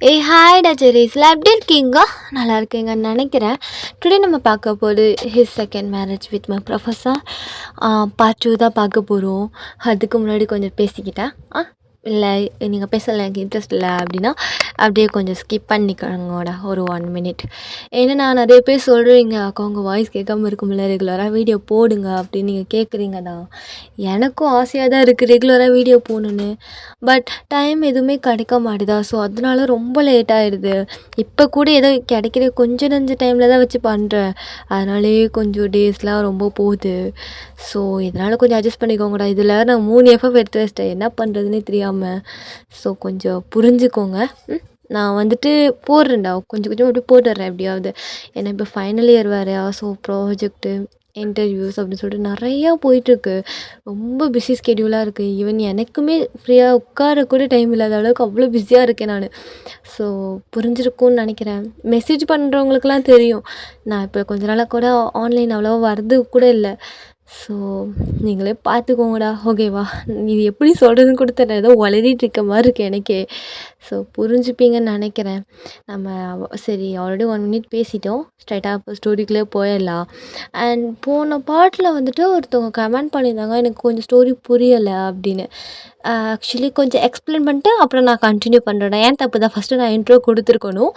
ஏய் ஹாய்டா ஜெரீஸ்ல எப்படி இருக்கீங்க? நல்லா இருக்கீங்கன்னு நினைக்கிறேன். டுடே நம்ம பார்க்க போது his second marriage with my professor part 2 தான் பார்க்க போகிறோம். அதுக்கு முன்னாடி கொஞ்சம் பேசிக்கிட்டேன். இல்லை நீங்கள் பேசலை எனக்கு இன்ட்ரெஸ்ட் இல்லை அப்படின்னா அப்படியே கொஞ்சம் ஸ்கிப் பண்ணிக்கோங்கடா ஒரு 1 மினிட். ஏன்னா நான் நிறைய பேர் சொல்கிறீங்க அக்கா உங்கள் வாய்ஸ் கேட்காம இருக்கும்ல, ரெகுலராக வீடியோ போடுங்க அப்படின்னு நீங்கள் கேட்குறீங்க தான். எனக்கும் ஆசையாக தான் இருக்குது ரெகுலராக வீடியோ போடணுன்னு. பட் டைம் எதுவுமே கிடைக்க மாட்டுதா, ஸோ அதனால ரொம்ப லேட் ஆகிடுது. இப்போ கூட ஏதோ கிடைக்கிற கொஞ்சம் நஞ்ச டைமில் தான் வச்சு பண்ணுறேன். அதனாலே கொஞ்சம் டேஸ்லாம் ரொம்ப போகுது. ஸோ இதனால் கொஞ்சம் அட்ஜஸ்ட் பண்ணிக்கோங்கடா. இதில் நான் 3 எஃப்எஃப் எடுத்து வச்சிட்டேன், என்ன பண்ணுறதுனே தெரியாமல். ஸோ கொஞ்சம் புரிஞ்சுக்கோங்க. நான் வந்துட்டு போடுறேன்டா, கொஞ்சம் கொஞ்சம் அப்படியே போட்டுடுறேன் எப்படியாவது. ஏன்னா இப்போ ஃபைனல் இயர் வேறையா, ஸோ ப்ராஜெக்ட்டு இன்டர்வியூஸ் அப்படின்னு சொல்லிட்டு நிறையா போயிட்டுருக்கு. ரொம்ப பிஸி ஸ்கெடியூலாக இருக்குது. ஈவன் எனக்குமே ஃப்ரீயாக உட்கார கூட டைம் இல்லாத அளவுக்கு அவ்வளோ பிஸியாக இருக்கேன் நான். ஸோ புரிஞ்சிருக்கும்னு நினைக்கிறேன். மெசேஜ் பண்ணுறவங்களுக்குலாம் தெரியும். நான் இப்போ கொஞ்ச நாளாக கூட ஆன்லைன் அவ்வளோவா வரது கூட இல்லை. ஸோ நீங்களே பார்த்துக்கோங்கடா, ஓகேவா? இது எப்படி சொல்கிறதுன்னு கூட தெரியல, ஏதோ உளறிட்டு இருக்க மாதிரி இருக்குது எனக்கே. ஸோ புரிஞ்சுப்பீங்கன்னு நினைக்கிறேன். நம்ம சரி ஆல்ரெடி 1 மினிட் பேசிட்டோம், ஸ்ட்ரைட்டாக இப்போ ஸ்டோரிக்குள்ளே போயிடலாம். அண்ட் போன பாட்டில் வந்துட்டு ஒருத்தவங்க கமெண்ட் பண்ணியிருந்தாங்க, எனக்கு கொஞ்சம் ஸ்டோரி புரியலை அப்படின்னு. ஆக்சுவலி கொஞ்சம் எக்ஸ்பிளைன் பண்ணிட்டு அப்புறம் நான் கண்டினியூ பண்ணுறேன். ஏன் தப்பு தான், ஃபஸ்ட்டு நான் இன்ட்ரோ கொடுத்துருக்கணும்.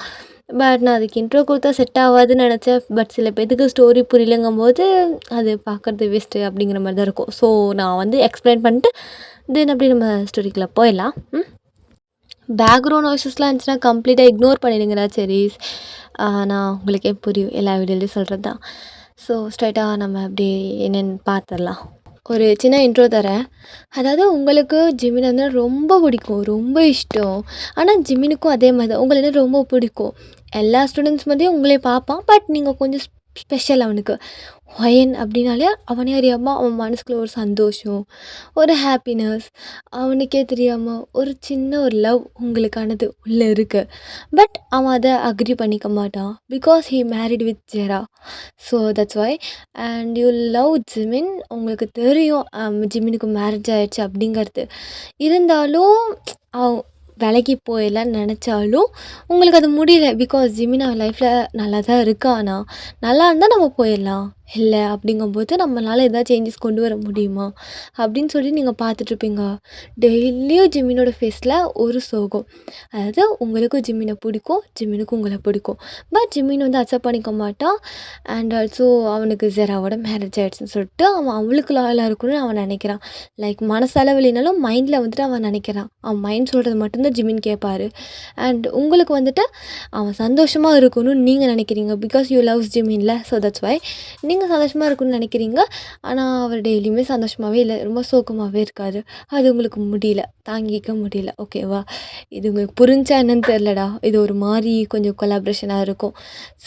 பட் நான் அதுக்கு இன்ட்ரோ கொடுத்தா செட் ஆகாதுன்னு நினச்சேன். பட் சில பேத்துக்கு ஸ்டோரி புரியலைங்கும்போது அது பார்க்குறது வேஸ்ட்டு அப்படிங்கிற மாதிரி தான் இருக்கும். ஸோ நான் வந்து எக்ஸ்பிளைன் பண்ணிட்டு தென் அப்படி நம்ம ஸ்டோரிக்குள்ளே போயிடலாம். பேக்ரவுண்ட் வாய்ஸஸ்லாம் இருந்துச்சுன்னா கம்ப்ளீட்டாக இக்னோர் பண்ணிடுங்கடா செரீஸ். நான் உங்களுக்கே புரியும், எல்லா வீடியோலையும் சொல்கிறது தான். ஸோ ஸ்ட்ரைட்டாக நம்ம அப்படியே என்னென்னு பார்த்துடலாம். ஒரு சின்ன இன்ட்ரோ தரேன். அதாவது உங்களுக்கு ஜிமின் வந்து ரொம்ப பிடிக்கும், ரொம்ப இஷ்டம். ஆனால் ஜிமினுக்கும் அதே மாதிரி தான் உங்களை ரொம்ப பிடிக்கும். எல்லா ஸ்டூடெண்ட்ஸ் மாதிரியும் உங்களே பார்ப்பான். பட் நீங்கள் கொஞ்சம் ஸ்பெஷல் அவனுக்கு. ஒயன் அப்படின்னாலே அவனே அறியாமல் அவன் மனசுக்குள்ள ஒரு சந்தோஷம், ஒரு ஹாப்பினஸ், அவனுக்கே தெரியாமல் ஒரு சின்ன ஒரு லவ் உங்களுக்கானது உள்ளே இருக்குது. பட் அவன் அதை அக்ரி பண்ணிக்க மாட்டான். Because he married with Jera. So that's why. And you love Jimin. உங்களுக்கு தெரியும் ஜிமினுக்கு மேரேஜ் ஆகிடுச்சு அப்படிங்கிறது. இருந்தாலும் அவன் விலைக்கு போயிடலான்னு நினச்சாலும் உங்களுக்கு அது முடியல. பிகாஸ் ஜிமின் அவன் லைஃப்பில் நல்லா தான் இருக்கா. ஆனால் நல்லா இருந்தால் நம்ம போயிடலாம். இல்லை அப்படிங்கும்போது நம்மளால் எதாவது சேஞ்சஸ் கொண்டு வர முடியுமா அப்படின்னு சொல்லி நீங்கள் பார்த்துட்ருப்பீங்க. டெய்லியும் ஜிமினோட ஃபேஸில் ஒரு சோகம். அதாவது உங்களுக்கும் ஜிமினை பிடிக்கும், ஜிமினுக்கும் உங்களை பிடிக்கும். பட் ஜிமின் வந்து அக்செப்ட் பண்ணிக்க மாட்டான். அண்ட் ஆல்சோ அவனுக்கு ஜெராவோட மேரேஜ் ஆகிடுச்சுன்னு சொல்லிட்டு அவன் அவளுக்கு லாயலாக இருக்கணும்னு அவன் நினைக்கிறான். லைக் மனசளவில்லைனாலும் மைண்டில் வந்துட்டு அவன் நினைக்கிறான். அவன் மைண்ட் சொல்கிறது மட்டும்தான் ஜிமின் கேட்பாரு. அண்ட் உங்களுக்கு வந்துட்டு அவன் சந்தோஷமாக இருக்கணும்னு நீங்கள் நினைக்கிறீங்க. பிகாஸ் யூ லவ்ஸ் ஜிமின்ல. ஸோ தட்ஸ் வை நீங்கள் சந்தோஷமாக இருக்கணும்னு நினைக்கிறீங்க. ஆனால் அவர் டெய்லியுமே சந்தோஷமாகவே இல்லை, ரொம்ப சோகமாகவே இருக்காரு. அது உங்களுக்கு முடியல, தாங்கிக்க முடியல. ஓகேவா? இது உங்களுக்கு புரிஞ்சா என்னன்னு தெரிலடா. இது ஒரு மாதிரி கொஞ்சம் கொலாப்ரேஷனாக இருக்கும்.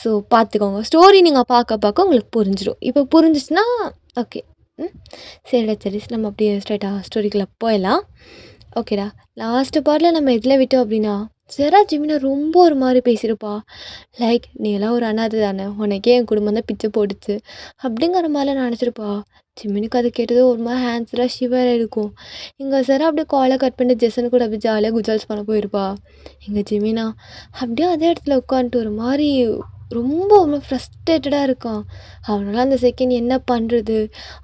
ஸோ பார்த்துக்கோங்க. ஸ்டோரி நீங்கள் பார்க்க உங்களுக்கு புரிஞ்சிடும். இப்போ புரிஞ்சிச்சுன்னா ஓகே. சரிடா சரி, நம்ம அப்படியே ஸ்ட்ரைட்டாக ஸ்டோரிக்குள்ளே போயிடலாம். ஓகேடா. லாஸ்ட்டு பார்ட்டில் நம்ம எதில் விட்டோம் அப்படின்னா, ஜெரா ஜிமினை ரொம்ப ஒரு மாதிரி பேசியிருப்பா. லைக் நீ எல்லாம் ஒரு அனாதை தானே, உனக்கே என் குடும்பம் தான் பிச்சை போடுச்சு அப்படிங்கிற மாதிரிலாம் நினச்சிருப்பா. ஜிமினுக்கு அது கேட்டதும் ஒரு மாதிரி ஹேண்ட்ஸ்லாம் ஷிவர் இருக்கும். இங்கே ஜெரா அப்படியே காலை கட் பண்ணி ஜெசன் கூட அப்படியே ஜாலியாக குஜால்ஸ் பண்ண போயிருப்பா. எங்கள் ஜிமினா அப்படியே அதே இடத்துல உட்காந்துட்டு ஒரு மாதிரி ரொம்ப ஃப்ரஸ்ட்ரேட்டடாக இருக்கான். அவனால் அந்த செகண்ட் என்ன பண்ணுறது,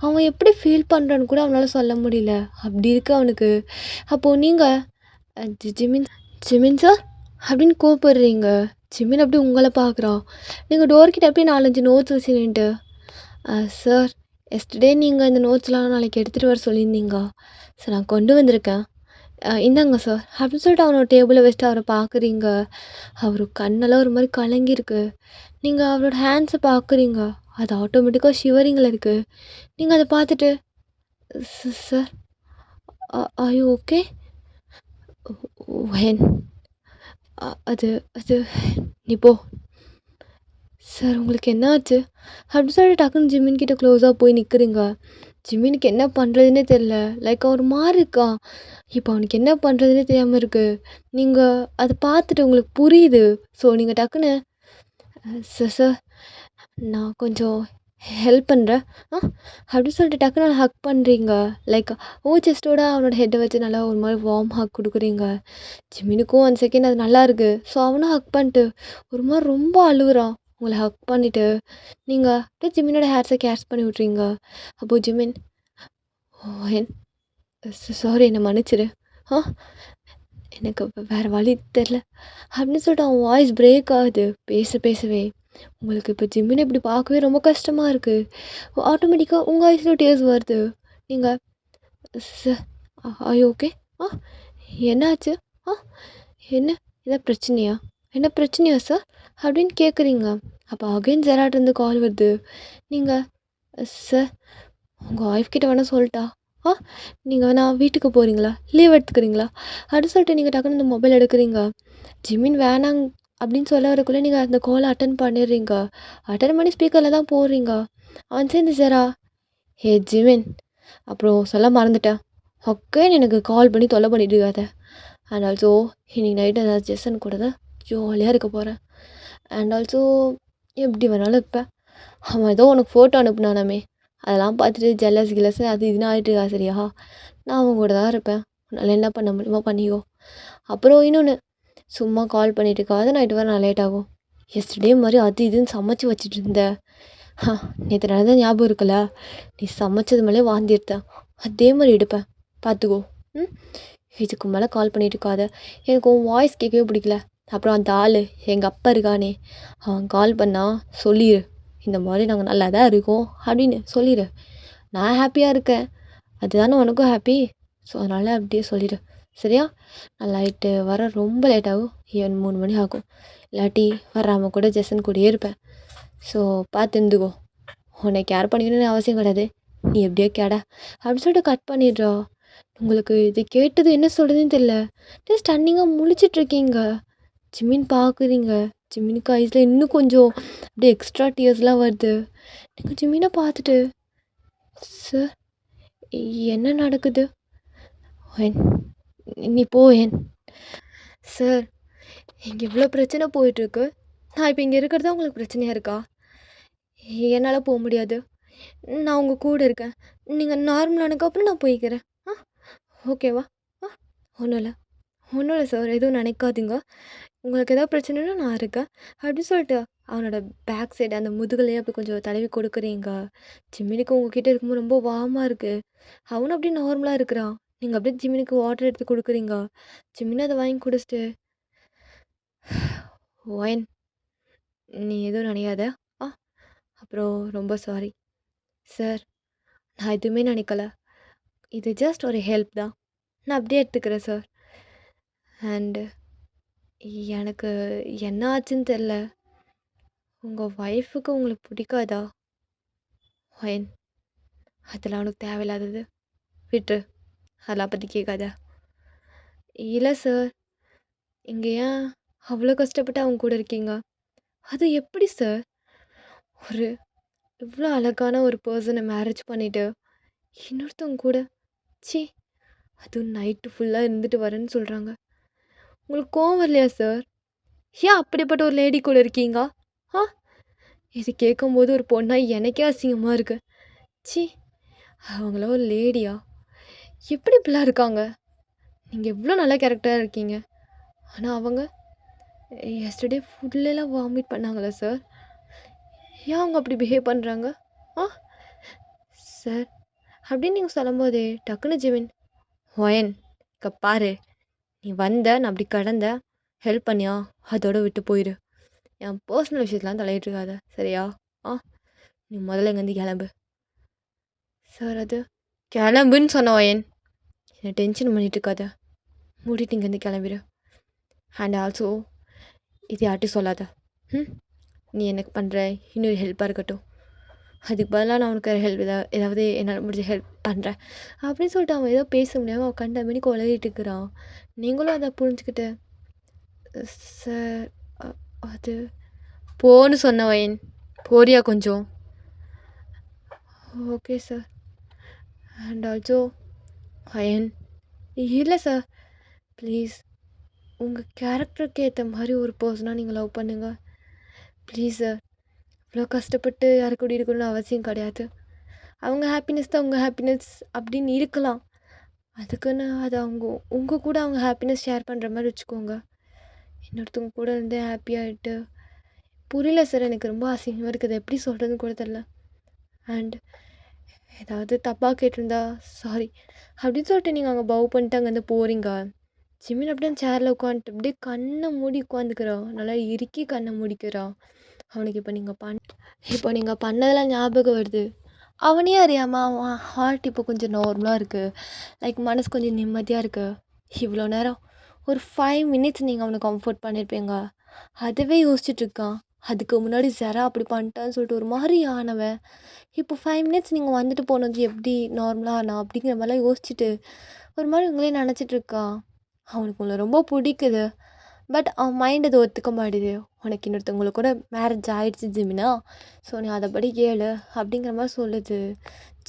அவன் எப்படி ஃபீல் பண்ணுறான்னு கூட அவனால் சொல்ல முடியல. அப்படி இருக்கு அவனுக்கு. அப்போது நீங்கள் ஜிமின் ஜிமின் சார் அப்படின்னு கூப்பிடுறீங்க. ஜிமின் அப்படி உங்களை பார்க்குறான். நீங்கள் டோர்கிட்ட அப்படியே 4-5 நோட்ஸ் வச்சு நின்ட்டு, சார் எஸ்டர்டே நீங்கள் இந்த நோட்ஸ்லாம் நாளைக்கு எடுத்துகிட்டு வர சொல்லியிருந்தீங்க சார், நான் கொண்டு வந்திருக்கேன், இந்தாங்க சார் அப்படின்னு சொல்லிட்டு அவனோட டேபிளை வச்சுட்டு அவரை பார்க்குறீங்க. அவர் கண்ணெல்லாம் ஒரு மாதிரி கலங்கியிருக்கு. நீங்கள் அவரோட ஹேண்ட்ஸை பார்க்குறீங்க, அது ஆட்டோமேட்டிக்காக ஷிவரிங்கில் இருக்குது. நீங்கள் அதை பார்த்துட்டு sir are you okay when அது அது நீ போ சார், உங்களுக்கு என்ன ஆச்சு அப்படின்னு சொல்லிட்டு டக்குன்னு ஜிமின் கிட்ட க்ளோஸாக போய் நிற்கிறீங்க. ஜிமினுக்கு என்ன பண்ணுறதுனே தெரில. லைக் அவர் மாறி இருக்கான். இப்போ அவனுக்கு என்ன பண்ணுறதுனே தெரியாமல் இருக்குது. நீங்கள் அதை பார்த்துட்டு உங்களுக்கு புரியுது. ஸோ நீங்கள் டக்குன்னு சார் சார் நான் கொஞ்சம் ஹெல்ப் பண்ணுற ஆ அப்படி சொல்லிட்டு டக்குன்னு ஹக் பண்ணுறீங்க. லைக் செஸ்ட்டோட அவனோட ஹெட்டை வச்சு நல்லா ஒரு மாதிரி வார்ம் ஹக் கொடுக்குறீங்க. ஜிமினுக்கும் 1 செகண்ட் அது நல்லா இருக்கு. ஸோ அவனும் ஹக் பண்ணிட்டு ஒரு மாதிரி ரொம்ப அழுவுறான். உங்களை ஹக் பண்ணிட்டு நீங்கள் அப்படியே ஜிமினோட ஹேர்ஸை கேட்ச் பண்ணி விட்றீங்க. அப்போது ஜிமின், ஓ என் சாரி, என்னை மன்னிச்சிடு. ஆ எனக்கு வேறு வழி தெரில அப்படின்னு சொல்லிட்டு அவன் வாய்ஸ் பிரேக் ஆகுது பேசவே. உங்களுக்கு இப்போ ஜிம்மினை இப்படி பார்க்கவே ரொம்ப கஷ்டமாக இருக்குது. ஆட்டோமேட்டிக்காக உங்கள் ஐஸில் டேர்ஸ் வருது. நீங்கள் சார், ஐயோ ஓகே. ஆ என்னாச்சு? ஆ என்ன ஏதாவது பிரச்சனையா? என்ன பிரச்சனையா சார் அப்படின்னு கேட்குறீங்க. அப்போ அகைன் ஜெராட்ருந்து கால் வருது. நீங்கள் சார், உங்கள் ஒய்ஃப் கிட்ட வேணால் சொல்லிட்டா? ஆ நீங்கள் வேணா வீட்டுக்கு போகிறீங்களா, லீவ் எடுத்துக்கிறீங்களா அப்படின்னு சொல்லிட்டு நீங்கள் டக்குன்னு இந்த மொபைல் எடுக்கிறீங்க. ஜிமின் வேணாங் அப்படின்னு சொல்ல வரக்குள்ளே நீங்கள் அந்த காலை அட்டன் பண்ணிடுறீங்க. அட்டன் பண்ணி ஸ்பீக்கரில் தான் போடுறீங்க. அவன் சேர்ந்து சாரா, ஹே ஜிமின், அப்புறம் சொல்ல மறந்துட்டேன், அக்கேன் எனக்கு கால் பண்ணி தொல்லை பண்ணிட்டு இருக்காத. அண்ட் ஆல்சோ இன்னைக்கு நைட்டு ஏதாவது ஜெசன் கூட தான் ஜாலியாக இருக்க போகிறேன். அண்ட் ஆல்சோ எப்படி வேணாலும் இருப்பேன். அவன் ஏதோ உனக்கு ஃபோட்டோ அனுப்புனானாமே, அதெல்லாம் பார்த்துட்டு ஜெலஸ் கிலஸ் அது இதுன்னு ஆகிட்டு இருக்கா சரியா. நான் அவங்க கூட தான் இருப்பேன். உன்னால் என்ன பண்ண முடியுமோ பண்ணிக்கோ. அப்புறம் இன்னொன்று, சும்மா கால் பண்ணிட்டு இருக்காது, நைட்டு வர நான் லேட் ஆகும். எஸ்டர்டே மாதிரி அது இதுன்னு சமைச்சு வச்சுட்டு இருந்தேன். நேற்று நடந்த ஞாபகம் இருக்குல்ல, நீ சமைச்சது மேலே வாந்தி எடுத்தேன், அதே மாதிரி எடுப்பேன் பார்த்துக்கோ. ம் இதுக்கு மேலே கால் பண்ணிட்டு இருக்காத. எனக்கு உன் வாய்ஸ் கேட்கவே பிடிக்கல. அப்புறம் அந்த ஆள் எங்கள் அப்பா இருக்கானே, அவன் கால் பண்ணால் சொல்லிடு, இந்த மாதிரி நாங்கள் நல்லா தான் இருக்கோம் அப்படின்னு சொல்லிடு. நான் ஹாப்பியாக இருக்கேன், அதுதானே உனக்கும் ஹாப்பி. ஸோ அதனால் அப்படியே சொல்லிடு சரியா. நான் நைட்டு வர ரொம்ப லேட் ஆகும், ஈவன் 3 மணி ஆகும். இல்லாட்டி வராமல் கூட ஜெசன் கூடயே இருப்பேன். ஸோ பார்த்து இருந்துக்கோ. உன்னை கேர் பண்ணிக்கணும்னு அவசியம் கிடையாது, நீ எப்படியோ கேடா அப்படின்னு சொல்லிட்டு கட் பண்ணிடுறா. உங்களுக்கு இது கேட்டது என்ன சொல்கிறதுன்னு தெரியல. அப்படியே ஸ்டன்னிங்காக முழிச்சிட்ருக்கீங்க. ஜிமின் பார்க்குறீங்க. ஜிமினுக்கு ஐஸில் இன்னும் கொஞ்சம் அப்படியே எக்ஸ்ட்ரா டியர்ஸ்லாம் வருது. நீங்கள் ஜிமினை பார்த்துட்டு, சார் என்ன நடக்குது? ஏன் நீ போ ஏன். சார், இங்கே இவ்வளோ பிரச்சனை போயிட்டுருக்கு. நான் இப்போ இங்கே இருக்கிறதா உங்களுக்கு பிரச்சனையாக இருக்கா? என்னால் போக முடியாது. நான் உங்கள் கூட இருக்கேன். நீங்கள் நார்மலானதுக்கப்புறம் நான் போய்க்கிறேன். ஆ ஓகேவா? ஆ ஒன்றும் இல்லை சார், எதுவும் நினைக்காதீங்க. உங்களுக்கு எதாவது பிரச்சனைனா நான் இருக்கேன் அப்படின்னு சொல்லிட்டு அவனோட பேக் சைடு அந்த முதுகுலையே அப்படி கொஞ்சம் தடவி கொடுக்குறீங்க. ஜிம்மினுக்கு உங்ககிட்ட இருக்கும்போது ரொம்ப வார்மாக இருக்குது. அவனும் அப்படியே நார்மலாக இருக்கிறான். நீங்கள் அப்படியே ஜிம்மினுக்கு வாட்டர் எடுத்து கொடுக்குறீங்க. ஜிம்மினு அதை வாங்கி குடிச்சிட்டு, ஒயன் நீ எதுவும் நினையாத. ஆ அப்புறம் ரொம்ப சாரி சார், நான் எதுவுமே நினைக்கல, இது ஜஸ்ட் ஒரு ஹெல்ப் தான், நான் அப்படியே எடுத்துக்கிறேன் சார். அண்டு எனக்கு என்ன ஆச்சுன்னு தெரில, உங்கள் ஒய்ஃபுக்கு உங்களுக்கு பிடிக்காதா? ஒயன் அதெல்லாம் உனக்கு தேவையில்லாதது, விட்டுரு, அதெல்லாம் பற்றி கேட்காத. இல்லை சார், இங்கே ஏன் அவ்வளோ கஷ்டப்பட்டு அவங்க கூட இருக்கீங்க? அது எப்படி சார், ஒரு இவ்வளோ அழகான ஒரு பர்சனை மேரேஜ் பண்ணிவிட்டு இன்னொருத்தவங்க கூட, சி அதுவும் நைட்டு ஃபுல்லாக இருந்துட்டு வரேன்னு சொல்கிறாங்க. உங்களுக்கு கோவம் வரலையா சார்? ஏன் அப்படிப்பட்ட ஒரு லேடி கூட இருக்கீங்க? ஆ இது கேட்கும்போது ஒரு பொண்ணாக எனக்கே அசிங்கமாக இருக்கு. சி அவங்களாம் ஒரு லேடியா? எப்படி இப்படிலாம் இருக்காங்க? நீங்கள் எவ்வளோ நல்ல கேரக்டராக இருக்கீங்க. ஆனால் அவங்க எஸ்டர்டே ஃபுட்லலாம் வாமிட் பண்ணாங்களா சார்? ஏன் அவங்க அப்படி பிஹேவ் பண்ணுறாங்க? ஆ சார் அப்படின்னு நீங்கள் சொல்லும்போதே டக்குன்னு ஜிமின், ஒயன் இங்கே பாரு, நீ வந்த, நான் அப்படி கடந்த, ஹெல்ப் பண்ணியா, அதோட விட்டு போயிடு. என் பர்சனல் விஷயத்தெலாம் தலையிட்டுருக்காத சரியா. ஆ நீ முதல்ல இங்கேருந்து கிளம்பு. சார் அது கிளம்புன்னு சொன்ன ஒயன், என்னை டென்ஷன் பண்ணிட்டு இருக்காத, மூடிட்டு இங்கேருந்து கிளம்பிடு. அண்ட் ஆல்சோ இது யார்ட்டையும் சொல்லாத. நீ எனக்கு பண்ணுற இன்னொரு ஹெல்ப்பாக இருக்கட்டும், அதுக்கு பதிலாக நான் உனக்கு ஹெல்ப் ஏதாவது என்னால் முடிஞ்ச ஹெல்ப் பண்ணுறேன் அப்படின்னு சொல்லிட்டு அவன் ஏதோ பேச முடியாமல் அவன் கண்ட மணிக்கு உளறிட்டு இருக்கிறான். நீங்களும் அதை புரிஞ்சுக்கிட்டு, சார் அது போன்னு சொன்ன வயன், போறியா கொஞ்சம்? Okay sir. அண்ட் ஆல்சோ வயன், இல்லை சார் ப்ளீஸ், உங்கள் கேரக்டருக்கு ஏற்ற மாதிரி ஒரு பர்சனாக நீங்கள் லவ் பண்ணுங்கள் ப்ளீஸ் சார். இவ்வளோ கஷ்டப்பட்டு யாரு கூட இருக்கணும்னு அவசியம் கிடையாது. அவங்க ஹாப்பினஸ் தான் உங்கள் ஹாப்பினஸ் அப்படின்னு இருக்கலாம். அதுக்குன்னு அது உங்கள் கூட அவங்க ஹாப்பினஸ் ஷேர் பண்ணுற மாதிரி வச்சுக்கோங்க. இன்னொருத்தவங்க கூட இருந்து ஹாப்பியாகிட்டு புரியல சார், எனக்கு ரொம்ப அசிங்கமாக இருக்குது, எப்படி சொல்கிறதுன்னு கூட தெரில. அண்ட் ஏதாவது தப்பாக கேட்டிருந்தா சாரி அப்படின்னு சொல்லிட்டு நீங்கள் அங்கே பவ் பண்ணிட்டு அங்கேருந்து போகிறீங்க. ஜிமின் அப்படியே சேரில் உட்காந்துட்டு அப்படியே கண்ணை மூடி உட்காந்துக்கிறான், நல்லா இறுக்கி கண்ணை மூடிக்கிறான். அவனுக்கு இப்போ நீங்கள் பண்ணதெல்லாம் ஞாபகம் வருது. அவனே அறியாமல் அவன் ஹார்ட் இப்போ கொஞ்சம் நார்மலாக இருக்குது, லைக் மனசு கொஞ்சம் நிம்மதியாக இருக்குது. இவ்வளோ நேரம் ஒரு 5 மினிட்ஸ் நீங்கள் அவனை கம்ஃபர்ட் பண்ணியிருப்பீங்க, அதுவே யோசிச்சுட்ருக்கான். அதுக்கு முன்னாடி ஜரா அப்படி பண்ணிட்டான்னு சொல்லிட்டு ஒரு மாதிரி ஆனவன் இப்போ 5 மினிட்ஸ் நீங்கள் வந்துட்டு போனது எப்படி நார்மலாக ஆனா அப்படிங்கிற மாதிரிலாம் யோசிச்சுட்டு ஒரு மாதிரி உங்களே நினச்சிட்ருக்கான். அவனுக்கு உங்களை ரொம்ப பிடிக்குது, பட் அவன் மைண்ட் அதை ஒத்துக்க மாட்டேது. உனக்கு இன்னொருத்தவங்களுக்கு கூட மேரேஜ் ஆகிடுச்சு ஜிமினா, ஸோ நீ அதைப்படி கேளு அப்படிங்கிற மாதிரி சொல்லுது.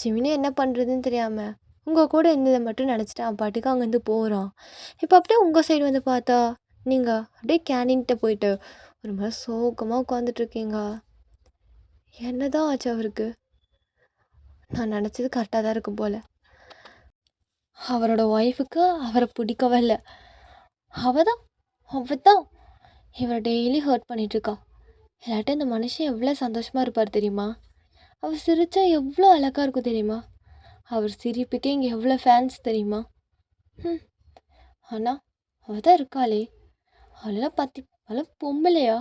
ஜிமினே என்ன பண்ணுறதுன்னு தெரியாமல் உங்கள் கூட இருந்ததை மட்டும் நினச்சிட்டு அவன் பாட்டுக்கு அங்கேருந்து போகிறான். இப்போ அப்படியே உங்கள் சைடு வந்து பார்த்தா நீங்கள் அப்படியே கேண்டீன்கிட்ட போயிட்டு ஒரு மாதிரி சோகமாக உட்காந்துட்ருக்கீங்க. என்ன தான் ஆச்சு அவருக்கு? நான் நினச்சது கரெக்டாக தான் இருக்கும் போல். அவரோட ஒய்ஃபுக்கு அவரை பிடிக்கவே இல்லை. அவள் தான் இவரை டெய்லி ஹர்ட் பண்ணிகிட்ருக்கா. இல்லாட்டி இந்த மனுஷன் எவ்வளோ சந்தோஷமாக இருப்பார் தெரியுமா? அவர் சிரித்தா எவ்வளோ அழகாக இருக்கும் தெரியுமா? அவர் சிரிப்புக்கே இங்கே எவ்வளோ ஃபேன்ஸ் தெரியுமா? ஆனால் அவள் தான் இருக்காளே, அவளெல்லாம் பார்த்து அவளாம் பொம்பளையா?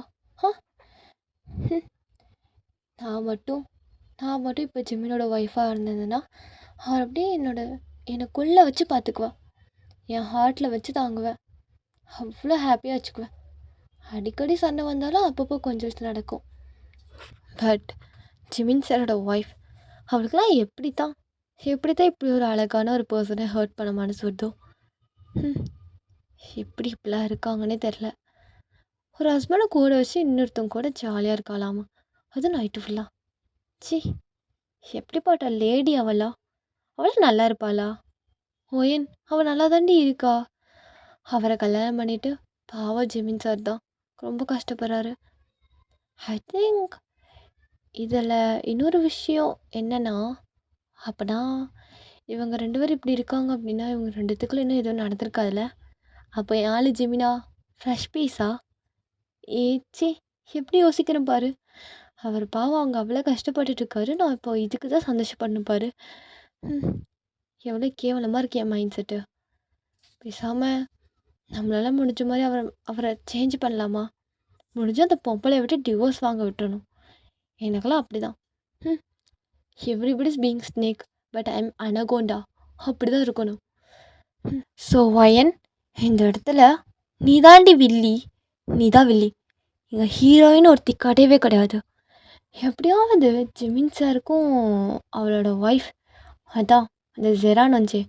நான் மட்டும் இப்போ ஜிமினோட ஒய்ஃபாக இருந்ததுன்னா அவர் அப்படியே எனக்குள்ளே வச்சு பார்த்துக்குவேன், என் ஹார்ட்டில் வச்சு தாங்குவேன், அவ்வளோ ஹாப்பியாக வச்சுக்குவேன். அடிக்கடி சண்டை வந்தாலும் அப்பப்போ கொஞ்சம் நடக்கும். பட் ஜிமின் சாரோட ஒய்ஃப், அவளுக்கெல்லாம் எப்படி தான் இப்படி ஒரு அழகான ஒரு பர்சனை ஹர்ட் பண்ண மனசு வருதோ? இப்படிலாம் இருக்காங்கன்னே தெரில. ஒரு ஹஸ்பண்டை கூட வச்சு இன்னொருத்தவங்க கூட ஜாலியாக இருக்காளாமா, அதுவும் நைட்டு ஃபுல்லாக. சி, எப்படிப்பட்ட லேடி அவளா நல்லா இருப்பாளா? ஓயன் அவள் நல்லா தாண்டி இருக்கா. அவரை கல்யாணம் பண்ணிவிட்டு பாவம் ஜிமின் சார் தான் ரொம்ப கஷ்டப்படுறாரு. ஐ திங்க் இதில் இன்னொரு விஷயம் என்னென்னா, அப்போனா இவங்க 2 பேரும் இப்படி இருக்காங்க அப்படின்னா இவங்க 2த்துக்குள்ள இன்னும் எதுவும் நடந்திருக்காதுல்ல. அப்போ என் ஆள் ஜிமினா ஃப்ரெஷ் பீஸா? ஏச்சி, எப்படி யோசிக்கிறேன் பாரு. அவர் பாவம் அவங்க அவ்வளோ கஷ்டப்பட்டுட்ருக்காரு, நான் இப்போ இதுக்கு தான் சந்தோஷப்படணும் பாரு. எவ்வளோ கேவலமாக இருக்கு என் மைண்ட் செட்டு. பேசாமல் நம்மளால முடிஞ்ச மாதிரி அவரை சேஞ்ச் பண்ணலாமா? முடிஞ்சால் அந்த பொம்பளை விட்டு டிவோர்ஸ் வாங்க விட்டுறணும். எனக்கெல்லாம் அப்படி தான். Everybody's being snake but I'm anaconda, அப்படி தான் இருக்கணும். ஸோ ஒயன், இந்த இடத்துல நீ தான் வில்லி. எங்கள் ஹீரோயின் ஒருத்தி கிடையவே கிடையாது. எப்படியாவது ஜிமின் சாருக்கும் அவளோட ஒய்ஃப், அதான் அந்த ஜெரான் வந்துச்சு,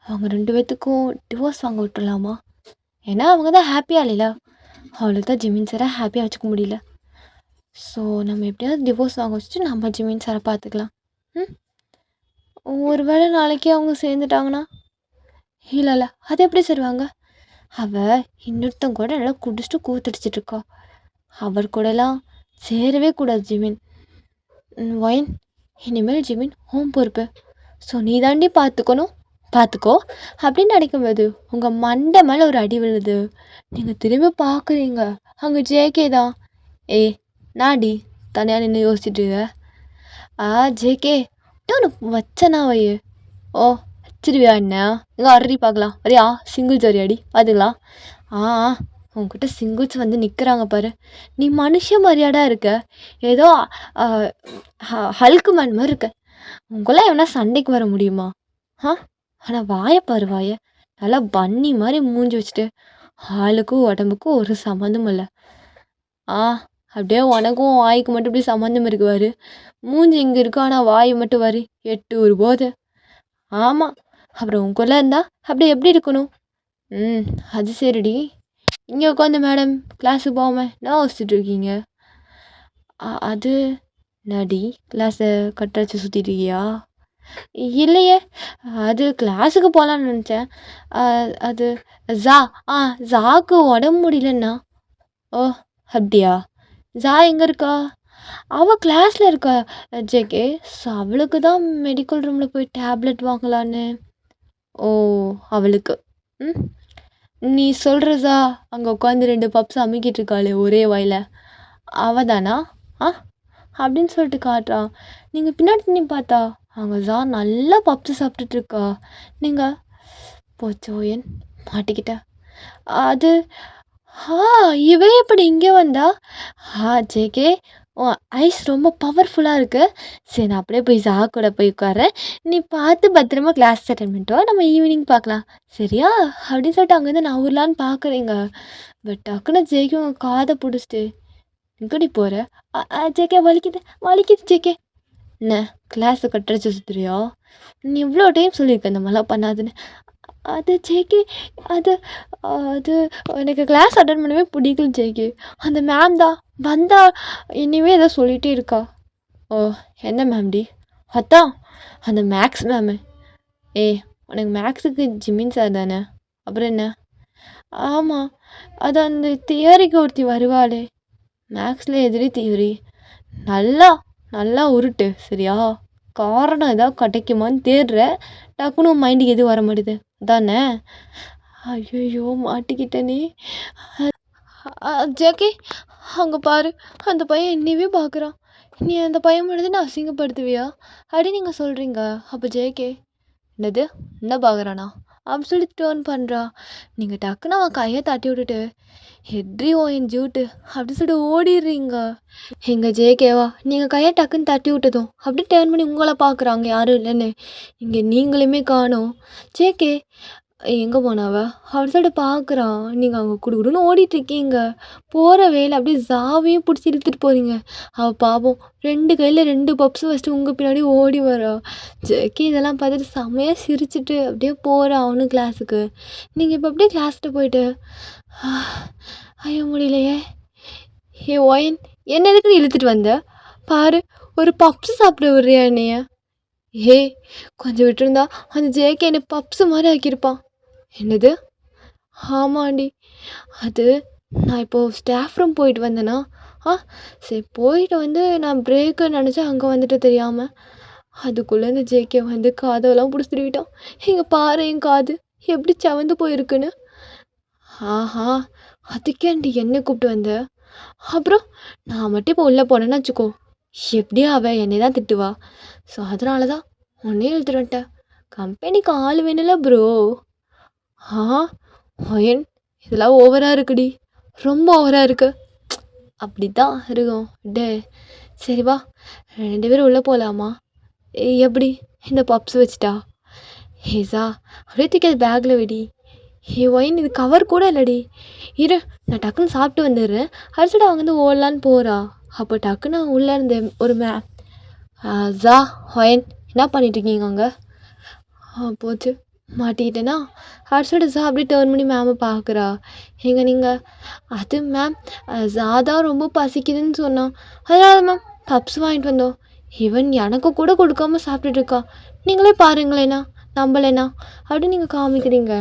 அவங்க 2 பேர்த்துக்கும் டிவோர்ஸ் வாங்க விட்டுறலாமா? ஏன்னா அவங்க தான் ஹாப்பியாக இல்லைல்ல, அவளுக்கு தான் ஜிமின் சாரை ஹாப்பியாக வச்சுக்க முடியல. ஸோ நம்ம எப்படியாவது டிவோர்ஸ் வாங்க வச்சுட்டு நம்ம ஜிமின் சாரை பார்த்துக்கலாம். ஒரு வேளை நாளைக்கே அவங்க சேர்ந்துட்டாங்கன்னா? இல்லை, அது எப்படி செய்வாங்க? அவள் இன்னொருத்தங்க கூட நல்லா குடிச்சிட்டு கூத்தடிச்சிட்ருக்கா. அவர் கூடலாம் சேரவே கூடாது ஜிமின். ஒயின், இனிமேல் ஜிமின் ஹோம் பொறுப்பு, ஸோ நீ தாண்டி பார்த்துக்கோ அப்படின்னு நினைக்கும்போது உங்கள் மண்டை மேலே ஒரு அடி விழுது. நீங்கள் திரும்பி பார்க்குறீங்க, அங்கே ஜேகே தான். நாடி தனியாக நின்று யோசிச்சுட்டு ஜேகே உனக்கு வச்சனா வையே. ஓ வச்சிருவியா என்ன? எங்கே அடி பார்க்கலாம், வரியா? சிங்கிள்ஸ் வரியாடி பார்த்துக்கலாம். உங்ககிட்ட சிங்கிள்ஸ் வந்து நிற்கிறாங்க பாரு. நீ மனுஷ மரியாதை இருக்க, ஏதோ ஹல்க்கு மேன் மாதிரி இருக்க. உங்களாம் எவனா சண்டைக்கு வர முடியுமா? ஆனால் வாயை பாரு, நல்லா பன்னி மாதிரி மூஞ்சி வச்சுட்டு, ஆளுக்கும் உடம்புக்கும் ஒரு சம்மந்தமும் இல்லை. அப்படியே உனக்கும் வாய்க்கு மட்டும் இப்படி சம்மந்தம் இருக்கு பாரு. மூஞ்சி இங்கே இருக்கும், ஆனால் வாய் மட்டும் வாரு 8 ஊர் போது. ஆமாம், அப்புறம் உங்களாம் இருந்தால் அப்படி எப்படி இருக்கணும்? அது சரிடி. இங்கே உட்காந்து மேடம் கிளாஸுக்கு போகாமல் நான் யோசிச்சுட்ருக்கீங்க. அது நடி கிளாஸை கட்டடிச்சு சுற்றிட்டு இருக்கியா? இல்லையே, அது கிளாஸுக்கு போகலான்னு நினச்சேன். அது ஜாக்கு உடம்பு முடியலண்ணா. ஓ அப்படியா? ஜா எங்கே இருக்கா? அவள் கிளாஸில் இருக்கா ஜேகே. ஸோ அவளுக்கு தான் மெடிக்கல் ரூமில் போய் டேப்லெட் வாங்கலான்னு. ஓ, அவளுக்கு. ம் நீ சொல்கிறதா அங்கே உட்காந்து 2 பப்ஸ் அமுக்கிட்டு இருக்காளே ஒரே வாயில், அவ தானா? ஆ அப்படின்னு சொல்லிட்டு காட்டுறான். நீங்கள் பின்னாடி நீ பார்த்தா அங்கே தான் நல்லா பப்ஸு சாப்பிட்டுட்டு இருக்கா. நீங்கள் போச்சோயன் மாட்டிக்கிட்ட. அது ஆ இவ எப்படி இங்கே வந்தா? ஜேகே, உன் ஐஸ் ரொம்ப பவர்ஃபுல்லாக இருக்கு. சரி, நான் அப்படியே போய் ஜா கூட போய் உட்காரேன். நீ பார்த்து பத்திரமா கிளாஸ் அட்டெண்ட் பண்ணிட்டு வா. நம்ம ஈவினிங் பார்க்கலாம், சரியா? அப்படின்னு சொல்லிட்டு அங்கேருந்து நான் ஊர்லான்னு பார்க்குறீங்க. பட் டக்குன்னு ஜேகே உன் காதை பிடிச்சிட்டு எங்கடி போகிற? ஜேகே வலிக்குது வலிக்குது ஜேகே. என்ன கிளாஸை கட்டடிச்சு சுற்றுறியா? நீ இவ்வளோ டைம் சொல்லியிருக்க இந்த மாதிரிலாம் பண்ணாதுன்னு. அது ஜேகே, அது அது எனக்கு கிளாஸ் அட்டன் பண்ணவே பிடிக்கல ஜேகே. அந்த மேம் தான் வந்தா இனிமே ஏதோ சொல்லிகிட்டே இருக்கா. ஓ, என்ன மேம்டி? அதான் அந்த மேக்ஸ் மேமு. ஏய், உனக்கு மேக்ஸுக்கு ஜிமின் சார் தானே? அப்புறம் என்ன? ஆமாம், அது அந்த தியரிக்கு ஒருத்தி வருவாளே, மேக்ஸில் எதிரி தியரி. நல்லா நல்லா உருட்டு, சரியா? காரணம் ஏதாவது கிடைக்குமான்னு தேடுற, டக்குன்னு உன் மைண்டுக்கு எதுவும் வர மாட்டேது தானே? ஐயோ மாட்டிக்கிட்டனே. ஜேகே, அங்கே பாரு, அந்த பையன் என்னையவே பார்க்குறான். நீ அந்த பையன் முன்னாடி அசிங்கப்படுத்துவியா அப்படி நீங்கள் சொல்கிறீங்க. அப்போ ஜேகே என்னது என்ன பார்க்குறானா அப்படி சொல்லி டேர்ன் பண்ணுறா. நீங்கள் டக்குன்னு அவன் கையை தட்டி விட்டுட்டு ஹெட்ரி ஓஎன் ஜூட்டு அப்படி சொல்லிட்டு ஓடிடுறீங்க. எங்கள் ஜேகேவா நீங்கள் கையை டக்குன்னு தட்டி விட்டதும் அப்படி டேர்ன் பண்ணி உங்களை பார்க்குறாங்க யாரும் இல்லைன்னு. இங்கே நீங்களுமே காணோம். ஜேகே எங்கே போனாவ அப்படி சொல்லிட்டு பார்க்குறான். நீங்கள் அங்கே குடுக்குடுன்னு ஓடிட்டுருக்கீங்க. போகிற வேலை அப்படியே ஜாவையும் பிடிச்சி இழுத்துட்டு போகிறீங்க. அவள் பாவம் 2 கையில் 2 பப்ஸும் வச்சுட்டு உங்கள் பின்னாடி ஓடி வரா. ஜேகே இதெல்லாம் பார்த்துட்டு செம்மையாக சிரிச்சிட்டு அப்படியே போகிறான் அவனும் கிளாஸுக்கு. நீங்கள் இப்போ அப்படியே கிளாஸ்கிட்ட போயிட்டு ஐயோ முடியலையே. ஏ ஒயன், என்ன எதுக்கு நீ இழுத்துட்டு வந்த? பாரு, ஒரு பப்ஸு சாப்பிட விடுறியா என்னைய? ஏ கொஞ்சம் விட்டுருந்தா அந்த ஜேகே என்னை பப்ஸு மாதிரி ஆக்கியிருப்பான். என்னது? ஆமாண்டி, அது நான் இப்போது ஸ்டாஃப் ரூம் போயிட்டு வந்தேனா, சரி போயிட்டு வந்து நான் பிரேக்கு நினச்சா அங்கே வந்துட்டு தெரியாமல் அதுக்குள்ளே இந்த ஜேகே வந்து காதெல்லாம் பிடிச்சிருவிட்டான். இங்கே பாரு என் காது எப்படி செவந்து போயிருக்குன்னு. ஆஹா, அதுக்கேண்டி என்னை கூப்பிட்டு வந்த? அப்புறம் நான் மட்டும் இப்போ உள்ளே போனேன்னு வச்சுக்கோ, எப்படியும் அவள் என்னை தான் திட்டுவா. ஸோ அதனால தான் உன்னே இழுத்துட்டு வந்துட்டேன். கம்பெனிக்கு ஆள் வேணும்ல ப்ரோ. ஒயன், இதெல்லாம் ஓவராக இருக்குடி, ரொம்ப ஓவராக இருக்கு. அப்படி தான் இருக்கும் டே. சரி வா 2 பேரும் உள்ளே போகலாமா? எப்படி இந்த பப்ஸ் வச்சுட்டா? ஹேசா அப்படியே தூக்கி அது பேக்கில் வெடி. ஒயின், இது கவர் கூட இல்லடி. இரு, நான் டக்குன்னு சாப்பிட்டு வந்துடுறேன். அடிச்சுட்டு அவங்க வந்து ஓடலான்னு போகிறா. அப்போ டக்குன்னு உள்ளே இருந்த ஒரு ஜா ஒயன் என்ன பண்ணிட்டுருக்கீங்க அங்கே? போச்சு மாட்டிக்கிட்டேனா? அடிச்சுட்டு ஜா அப்படியே டேர்ன் பண்ணி மேமை பார்க்குறா. நீங்கள் அது மேம் ஜாதான் ரொம்ப பசிக்குதுன்னு சொன்னான், அதனால மேம் பப்ஸ் வாங்கிட்டு வந்தோம். ஈவன் எனக்கு கூட கொடுக்காம சாப்பிட்டுட்டு இருக்கா. நீங்களே பாருங்களேண்ணா, நம்பலைண்ணா அப்படி நீங்கள் காமிக்கிறீங்க.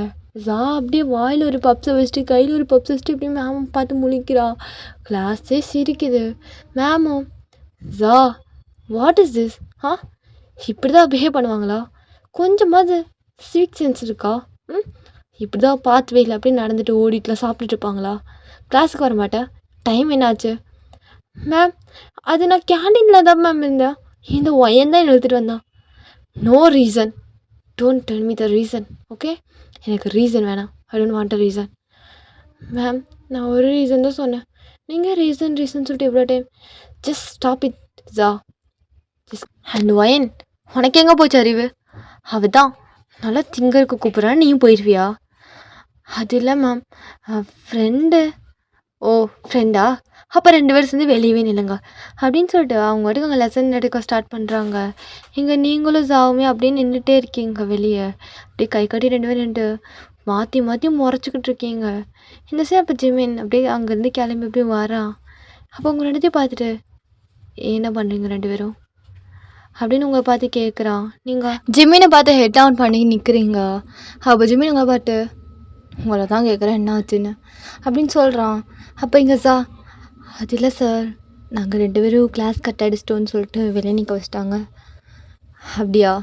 ஜா அப்படியே வாயில் ஒரு பப்ஸை வச்சுட்டு கையில் ஒரு பப்ஸ் வச்சுட்டு இப்படி மேமை பார்த்து முழிக்கிறா. கிளாஸே சிரிக்குது. மேமும் ஜா வாட் இஸ் திஸ்? இப்படி தான் பிஹேவ் பண்ணுவாங்களா? கொஞ்சமாவது ஸ்வீட் சென்ஸ் இருக்கா? இப்படி தான் பாத்வேயில் அப்படியே நடந்துட்டு ஓடிட்டுலாம் சாப்பிட்டுட்டு இருப்பாங்களா? கிளாஸுக்கு வர மாட்டேன். டைம் என்னாச்சு? மேம் அது நான் கேண்டீனில் தான் மேம் இருந்தேன். இந்த ஒயன் தான் எழுதிட்டு வந்தான். No reason, don't tell me the reason, okay? எனக்கு ரீசன் வேணாம். I don't want a reason. Ma'am நான் ஒரு ரீசன் தான் சொன்னேன். நீங்கள் ரீசன் சொல்லிட்டு எவ்வளோ டைம்? ஜஸ்ட் ஸ்டாப் இட் ஜா. ஜஸ்ட் அண்ட் ஒயன், உனக்கு எங்கே போச்சு அறிவு? அவ தான் நல்லா திங்கருக்கு கூப்பிட்றான்னு நீயும் போயிடுவியா? அது இல்லை மேம், ஃப்ரெண்டு. ஓ ஃப்ரெண்டா? அப்போ 2 பேரும் சேர்ந்து வெளியவே நில்லுங்க அப்படின்னு சொல்லிட்டு அவங்க வாட்டுக்கு அங்கே லெசன் எடுக்க ஸ்டார்ட் பண்ணுறாங்க. இங்கே நீங்களும் ஜாவுமே அப்படியே நின்றுட்டே இருக்கீங்க வெளியே. அப்படியே கை கட்டி 2 பேரும் நின்று மாற்றி முறைச்சிக்கிட்டு இருக்கீங்க. இந்த சைடு அப்போ ஜிமின் அப்படியே அங்கேருந்து கிளம்பி அப்படியே வரான். அப்போ உங்கள் 2 பார்த்துட்டு என்ன பண்ணுறீங்க 2 பேரும் அப்படின்னு உங்களை பார்த்து கேட்குறான். நீங்கள் ஜிம்மினை பார்த்து ஹெட் டவுன் பண்ணி நிற்கிறீங்க. அப்போ ஜிம்மின் உங்களை பார்த்து உங்களை தான் கேட்குறேன் என்ன ஆச்சுன்னு அப்படின்னு சொல்கிறான். அப்போ இங்கே சார் அது இல்லை சார், நாங்கள் 2 பேரும் கிளாஸ் கட் அடிச்சிட்டோன்னு சொல்லிட்டு வெளியே நிற்க வச்சிட்டாங்க. அப்படியா?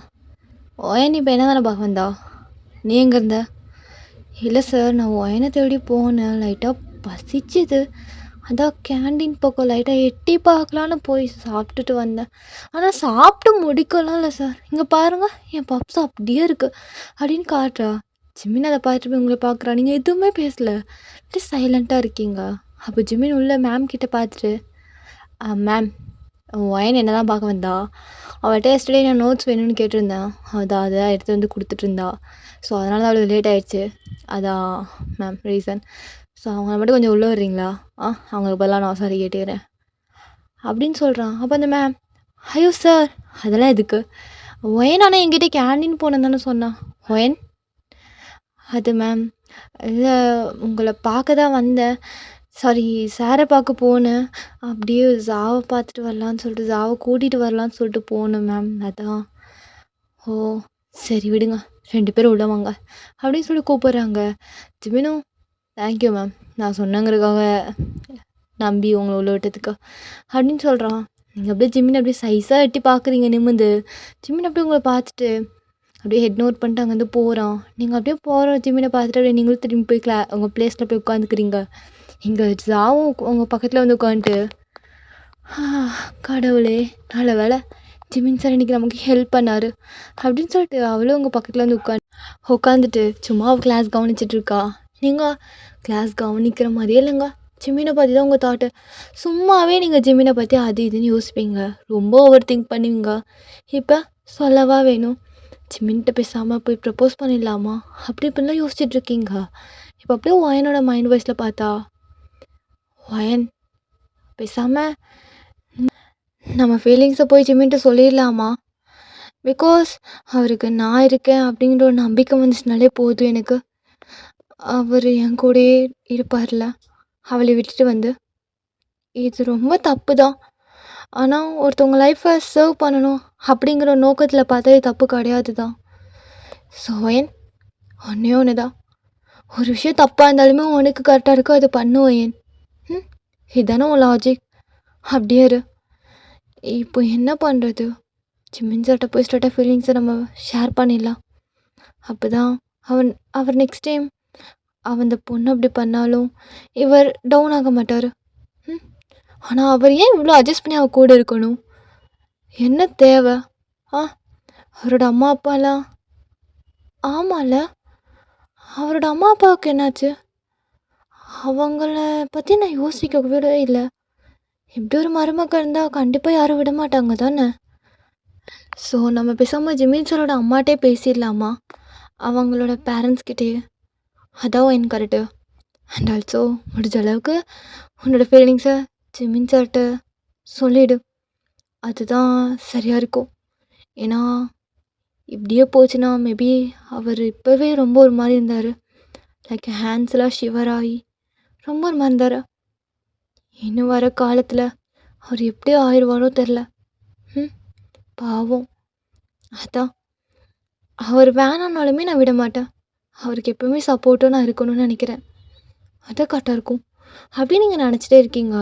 ஒயன் இப்போ என்ன தானே பார்க்க வந்தா? நீ எங்கே இருந்த? இல்லை சார், நான் ஒயனை தேடி போனேன். லைட்டாக பசிச்சுது, அதான் கேண்டீன் பக்கம் லைட்டாக எட்டி பார்க்கலான்னு போய் சாப்பிட்டுட்டு வந்தேன். ஆனால் சாப்பிட்டு முடிக்கலாம் இல்லை சார். இங்கே பாருங்கள், என் பப்ஸ் அப்படியே இருக்குது அப்படின்னு காட்டுறா. ஜிமின் அதை பார்த்துட்டு போய் உங்களை பார்க்குறா. நீங்கள் எதுவுமே பேசலை, அப்படியே சைலண்ட்டாக இருக்கீங்க. அப்போ ஜிமின் உள்ள மேம் கிட்ட பார்த்துட்டு, மேம் ஒயன் என்ன தான் பார்க்க வந்தா, அவள்கிட்ட எஸ்டர்டே நான் நோட்ஸ் வேணும்னு கேட்டிருந்தேன், அதை எடுத்து வந்து கொடுத்துட்டு இருந்தா. ஸோ அதனால தான் அவளுக்கு லேட் ஆகிடுச்சு. அதான் மேம் ரீசன். ஸோ அவங்கள மட்டும் கொஞ்சம் உள்ளே வர்றீங்களா? அவங்களுக்கு பதிலாக நான் சாரி கேட்டுக்கிறேன் அப்படின்னு சொல்கிறான். அப்போ அந்த மேம், ஐயோ சார் அதெல்லாம் எதுக்கு, ஒயன் ஆனால் என்கிட்ட கேண்டீன் போனேன் தானே சொன்னான். ஒயன் அது மேம், இல்லை உங்களை பார்க்க தான் வந்தேன், சாரி சாரை பார்க்க போனேன், அப்படியே ஜாவை பார்த்துட்டு வரலான்னு சொல்லிட்டு ஜாவை கூட்டிகிட்டு வரலான்னு சொல்லிட்டு போனேன் மேம், அதான். ஓ சரி விடுங்க, 2 பேரும் உள்ள வாங்க அப்படின்னு சொல்லி கூப்பிட்றாங்க. ஜிமினும் தேங்க்யூ மேம், நான் சொன்னங்கிறதுக்காக நம்பி உங்களை உள்ள விட்டதுக்கு அப்படின்னு சொல்கிறான். நீங்கள் அப்படியே ஜிமின் அப்படியே சைஸாக எட்டி பார்க்குறீங்க நிமிந்து. ஜிமின் அப்படியே உங்களை பார்த்துட்டு அப்படியே ஹெட் நோட் பண்ணிட்டு அங்கேருந்து போகிறான். நீங்கள் அப்படியே போகிற ஜிமினை பார்த்துட்டு அப்படியே நீங்களும் திரும்பி போய் உங்கள் ப்ளேஸில் போய் உட்காந்துக்கிறீங்க. இங்கே ஜாவும் உங்கள் பக்கத்தில் வந்து உட்காந்துட்டு, கடவுளே நல்ல வேலை ஜிமின் சார் இன்றைக்கி நமக்கு ஹெல்ப் பண்ணார் அப்படின்னு சொல்லிட்டு அவளும் உங்கள் பக்கத்தில் வந்து உட்காந்துட்டு சும்மா கிளாஸ் கவனிச்சிட்ருக்கா. நீங்கள் கிளாஸ் கவனிக்கிற மாதிரியே இல்லைங்க, ஜிமினை பற்றி தான் உங்கள் தாட்டு. சும்மாவே நீங்கள் ஜிமினை பற்றி அது இதுன்னு யோசிப்பீங்க, ரொம்ப ஓவர் திங்க் பண்ணுவீங்க. இப்போ சொல்லவா வேணும், ஜிமின்கிட்ட பேசாமல் போய் ப்ரப்போஸ் பண்ணிடலாமா அப்படி இப்படிலாம் யோசிச்சுட்ருக்கீங்க. இப்போ அப்படியே ஒயனோட மைண்ட் வாய்ஸில் பார்த்தா, ஒயன் பேசாமல் நம்ம ஃபீலிங்ஸை போய் ஜிமின்ட்டு சொல்லிடலாமா, பிகாஸ் அவருக்கு நான் இருக்கேன் அப்படிங்கிற ஒரு நம்பிக்கை வந்துச்சுனாலே போதும் எனக்கு. அவர் என் கூடயே இருப்பார்ல, அவளை விட்டுட்டு வந்து. இது ரொம்ப தப்பு தான், ஆனால் ஒருத்தவங்க லைஃப்பை சர்வ் பண்ணணும் அப்படிங்கிற நோக்கத்தில் பார்த்தா இது தப்பு கிடையாது தான். ஸோ ஒயன் ஒன்றே ஒன்று தான், ஒரு விஷயம் தப்பாக இருந்தாலுமே உனக்கு கரெக்டாக இருக்கோ அது பண்ணுவேன். இதுதானே உன் லாஜிக், அப்படியே இரு. இப்போ என்ன பண்ணுறது, ஜிமின் சார்ட்ட போய் ஸ்டார்ட்டாக ஃபீலிங்ஸை நம்ம ஷேர் பண்ணிடலாம். அப்போ தான் அவர் நெக்ஸ்ட் டைம் அந்த பொண்ணு அப்படி பண்ணாலும் இவர் டவுன் ஆக மாட்டார். ஆனால் அவர் ஏன் இவ்வளோ அட்ஜஸ்ட் பண்ணி அவர் கூட இருக்கணும், என்ன தேவை? அவரோட அம்மா அப்பாலாம், ஆமாம்ல அவரோட அம்மா அப்பாவுக்கு என்னாச்சு, அவங்கள பற்றி நான் யோசிக்கவே இல்லை. இப்படி ஒரு மருமக்கள் இருந்தால் கண்டிப்பாக யாரும் விட மாட்டாங்க தானே. ஸோ நம்ம பேசாமல் ஜிமின் சாரோட அம்மாட்டே பேசிடலாமா, அவங்களோட பேரண்ட்ஸ்கிட்டே, அதான் எனக்கு கரெக்டு. அண்ட் ஆல்சோ முடிஞ்ச அளவுக்கு உன்னோட ஃபீலிங்ஸை ஜிமின் சார்கிட்ட சொல்லிவிடு, அதுதான் சரியாக இருக்கும். ஏன்னா இப்படியே போச்சுன்னா மேபி அவர் இப்போவே ரொம்ப ஒரு மாதிரி இருந்தார், லைக் ஹேண்ட்ஸ்லாம் ஷிவராகி ரொம்ப ஒரு மாதிரி இருந்தார். இன்னும் வர காலத்தில் அவர் எப்படி ஆயிடுவாரோ தெரில. பாவம். அதான் அவர் வேணான்னாலுமே நான் விட மாட்டேன், அவருக்கு எப்போவுமே சப்போர்ட்டாக நான் இருக்கணும்னு நினைக்கிறேன், அதான் கரெக்டாக இருக்கும் அப்படின்னு நீங்கள் நினச்சிட்டே இருக்கீங்க.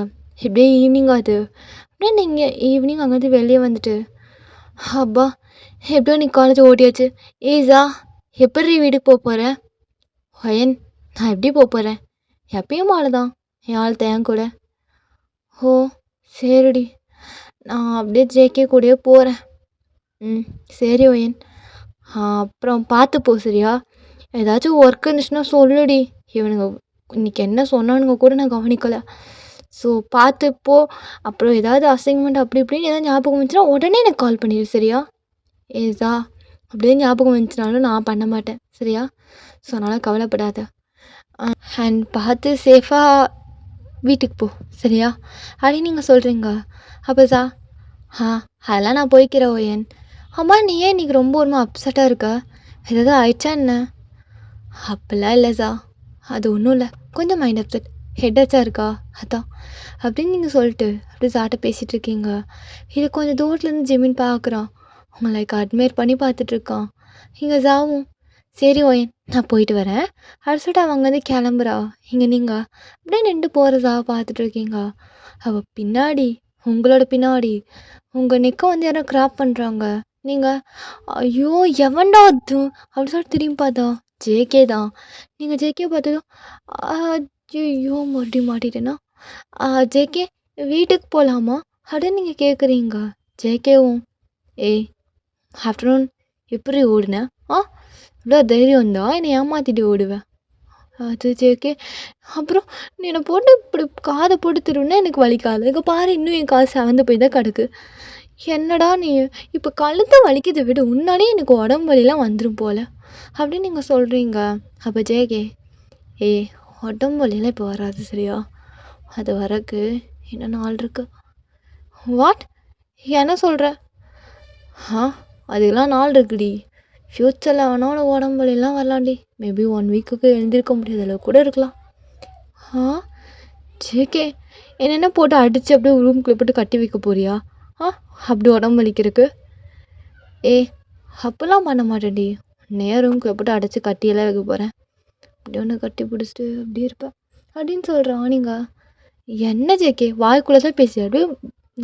இப்படியே ஈவினிங் ஆகுது, அப்படியே நீங்கள் ஈவினிங் அங்கேருந்து வெளியே வந்துட்டு, அப்பா எப்படியோ நீ காலேஜ் ஓட்டியாச்சு. ஏசா எப்படி வீட்டுக்கு போக போகிறேன்? ஒயன் நான் எப்படி போக போகிறேன், எப்பயும் ஆள் தான், என் ஆள் தேன் கூட. ஓ சரிடி, நான் அப்படியே ஜேகே கூடயே போகிறேன். சரி ஒயன், அப்புறம் பார்த்து போ சரியா, ஏதாச்சும் ஒர்க் இருந்துச்சுன்னா சொல்லுடி, இவனுங்க இன்றைக்கி என்ன சொன்னானுங்க கூட நான் கவனிக்கலை. ஸோ பார்த்து போ, அப்புறம் ஏதாவது அசைன்மெண்ட் அப்படி இப்படின்னு ஏதாவது ஞாபகம் வந்துச்சுன்னா உடனே எனக்கு கால் பண்ணிடு சரியா. ஏசா அப்படியே ஞாபகம் வந்துச்சுனாலும் நான் பண்ண மாட்டேன் சரியா, ஸோ அதனால் கவலைப்படாத. அண்ட் பார்த்து சேஃபாக வீட்டுக்கு போ சரியா அப்படின்னு நீங்கள் சொல்கிறீங்க. அப்போ சா அதெல்லாம் நான் போய்க்கிறேன் ஒயன். அம்மா நீ ஏன் இன்றைக்கி ரொம்ப ஒரு அப்செட்டாக இருக்க, ஏதாவது ஆயிடுச்சா என்ன? அப்படிலாம் இல்லை சா, அது ஒன்றும் இல்லை, கொஞ்சம் மைண்ட் அப்செட், ஹெட்டாச்சாக இருக்கா அதான் அப்படின்னு நீங்கள் சொல்லிட்டு அப்படியே சாட்டை பேசிகிட்டு இருக்கீங்க. இது கொஞ்சம் தூரத்துலேருந்து ஜிமின் பார்க்குறான், உங்களை லைக் அட்மையர் பண்ணி பார்த்துட்ருக்கான். இங்கே ஜாவும் சரி ஒயன் நான் போயிட்டு வரேன் அப்படின்னு சொல்லிட்டு அவங்க வந்து கிளம்புறா. இங்கே நீங்கள் அப்படியே நின்று போகிறதா பார்த்துட்ருக்கீங்க. அவள் பின்னாடி உங்களோட பின்னாடி உங்கள் நெக்கை வந்து யாரோ கிராப் பண்ணுறாங்க. நீங்கள் ஐயோ எவன்டா அது அப்படி சொல்லிட்டு திரும்பி பார்த்தா ஜேகே தான். நீங்கள் ஜேகே பார்த்ததும் ஐயோ மறுபடியும் மாட்டிட்டேன்னா ஜேகே வீட்டுக்கு போகலாமா அப்படின்னு நீங்கள் கேட்குறீங்க. ஜேகேவும் ஏய் ஆஃப்டர்நூன் எப்படி ஓடுனேன் இவ்வளோ தைரியம் இருந்தா என்னை ஏமாற்றிட்டு ஓடுவேன். அது ஜேகே அப்புறம் நீ என்னை போட்டு இப்படி காதை போட்டு திருவினா எனக்கு வலிக்காது. இங்கே பாரு இன்னும் என் காது செவந்து போய் தான் கிடக்கு. என்னடா நீ இப்போ கழுத்தை வலிக்கிறதை விட முன்னாடியே எனக்கு உடம்பு வலிலாம் வந்துடும் போல் அப்படின்னு நீங்கள் சொல்கிறீங்க. அப்போ ஜேகே ஏய் உடம்பு வலியெல்லாம் இப்போ வராது சரியா, அது வரக்கு என்ன நாள் இருக்கு. வாட் என்ன சொல்கிற? அதுக்கெல்லாம் நாள் இருக்குடி. ஃப்யூச்சரில் வேணாலும் உடம்பு வலியெல்லாம் வரலாண்டி. மேபி 1 வீக்குக்கு எழுந்திருக்க முடியாத அளவு கூட இருக்கலாம். ஜேகே என்னென்ன போட்டு அடித்து அப்படியே ரூம்குள்ளே போட்டு கட்டி வைக்க போறியா அப்படி உடம்பு வலிக்கிறதுக்கு? அப்போல்லாம் பண்ண மாட்டேன்டி. ரூம்குள்ளே போட்டு அடைச்சி கட்டியெல்லாம் வைக்க போகிறேன். அப்படி ஒன்று கட்டி பிடிச்சிட்டு அப்படி இருப்பேன் அப்படின்னு சொல்கிறான். நீங்கள் என்ன ஜேகே வாய்க்குள்ளே தான் பேசி அப்படியே